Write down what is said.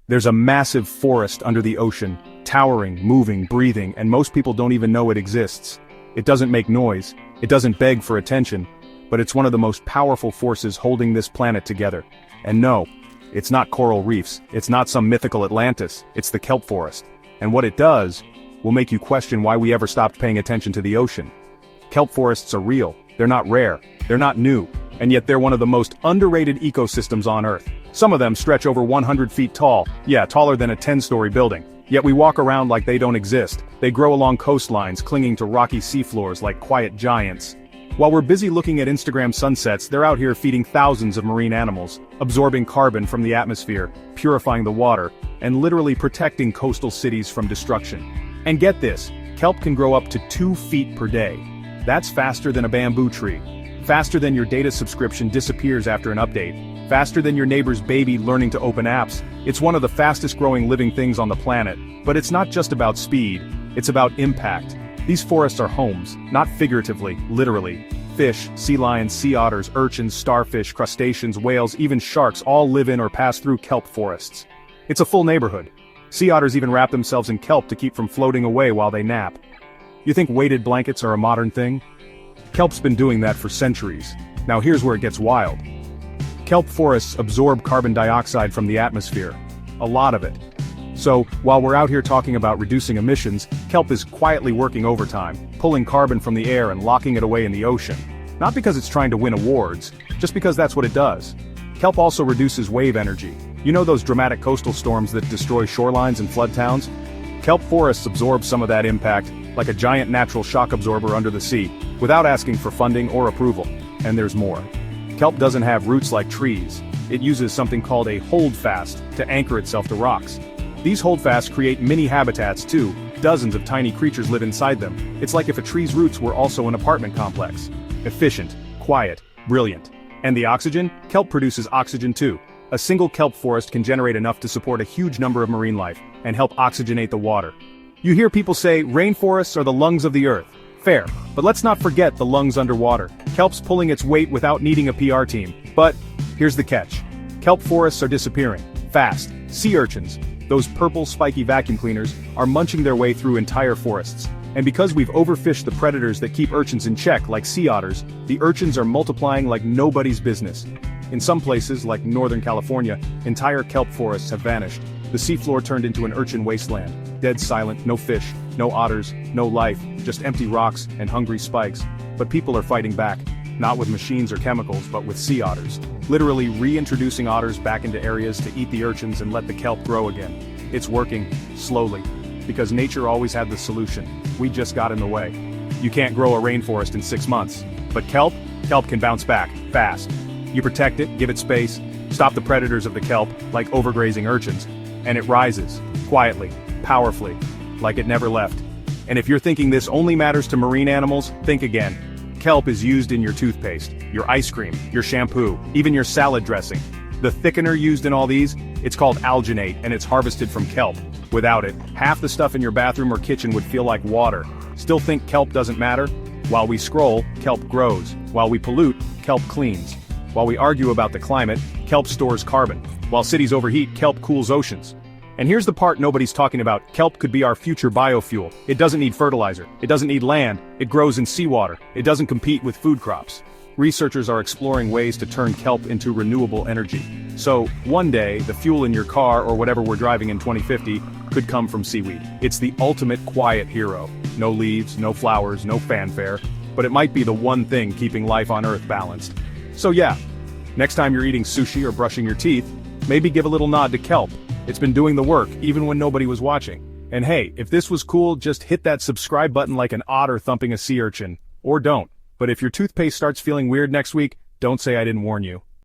There's a massive forest under the ocean, towering, moving, breathing, and most people don't even know it exists. It doesn't make noise, it doesn't beg for attention, but it's one of the most powerful forces holding this planet together. And no, it's not coral reefs, it's not some mythical Atlantis, it's the kelp forest. And what it does will make you question why we ever stopped paying attention to the ocean. Kelp forests are real, they're not rare, they're not new, and yet they're one of the most underrated ecosystems on Earth. Some of them stretch over 100 feet tall, yeah, taller than a 10-story building. Yet we walk around like they don't exist. They grow along coastlines, clinging to rocky seafloors like quiet giants. While we're busy looking at Instagram sunsets, they're out here feeding thousands of marine animals, absorbing carbon from the atmosphere, purifying the water, and literally protecting coastal cities from destruction. And get this, kelp can grow up to 2 feet per day. That's faster than a bamboo tree. Faster than your data subscription disappears after an update. Faster than your neighbor's baby learning to open apps. It's one of the fastest growing living things on the planet. But it's not just about speed, it's about impact. These forests are homes, not figuratively, literally. Fish, sea lions, sea otters, urchins, starfish, crustaceans, whales, even sharks all live in or pass through kelp forests. It's a full neighborhood. Sea otters even wrap themselves in kelp to keep from floating away while they nap. You think weighted blankets are a modern thing? Kelp's been doing that for centuries. Now here's where it gets wild. Kelp forests absorb carbon dioxide from the atmosphere. A lot of it. So, while we're out here talking about reducing emissions, kelp is quietly working overtime, pulling carbon from the air and locking it away in the ocean. Not because it's trying to win awards, just because that's what it does. Kelp also reduces wave energy. You know those dramatic coastal storms that destroy shorelines and flood towns? Kelp forests absorb some of that impact, like a giant natural shock absorber under the sea, without asking for funding or approval. And there's more. Kelp doesn't have roots like trees. It uses something called a holdfast to anchor itself to rocks. These holdfasts create mini habitats too. Dozens of tiny creatures live inside them. It's like if a tree's roots were also an apartment complex. Efficient, quiet, brilliant. And the oxygen? Kelp produces oxygen too. A single kelp forest can generate enough to support a huge number of marine life, and help oxygenate the water. You hear people say, rainforests are the lungs of the earth. Fair, but let's not forget the lungs underwater. Kelp's pulling its weight without needing a PR team. But, here's the catch. Kelp forests are disappearing. Fast. Sea urchins, those purple spiky vacuum cleaners, are munching their way through entire forests. And because we've overfished the predators that keep urchins in check, like sea otters, the urchins are multiplying like nobody's business. In some places, like Northern California, entire kelp forests have vanished. The seafloor turned into an urchin wasteland. Dead silent, no fish, no otters, no life, just empty rocks and hungry spikes. But people are fighting back. Not with machines or chemicals, but with sea otters. Literally reintroducing otters back into areas to eat the urchins and let the kelp grow again. It's working, slowly. Because nature always had the solution. We just got in the way. You can't grow a rainforest in 6 months. But kelp can bounce back, fast. You protect it, give it space, stop the predators of the kelp, like overgrazing urchins, and it rises, quietly, powerfully, like it never left. And if you're thinking this only matters to marine animals, think again. Kelp is used in your toothpaste, your ice cream, your shampoo, even your salad dressing. The thickener used in all these, it's called alginate, and it's harvested from kelp. Without it, half the stuff in your bathroom or kitchen would feel like water. Still think kelp doesn't matter? While we scroll, kelp grows. While we pollute, kelp cleans. While we argue about the climate, kelp stores carbon. While cities overheat, kelp cools oceans. And here's the part nobody's talking about. Kelp could be our future biofuel. It doesn't need fertilizer. It doesn't need land. It grows in seawater. It doesn't compete with food crops. Researchers are exploring ways to turn kelp into renewable energy. So, one day, the fuel in your car or whatever we're driving in 2050 could come from seaweed. It's the ultimate quiet hero. No leaves, no flowers, no fanfare. But it might be the one thing keeping life on Earth balanced. So yeah, next time you're eating sushi or brushing your teeth, maybe give a little nod to kelp. It's been doing the work, even when nobody was watching. And hey, if this was cool, just hit that subscribe button like an otter thumping a sea urchin. Or don't. But if your toothpaste starts feeling weird next week, don't say I didn't warn you.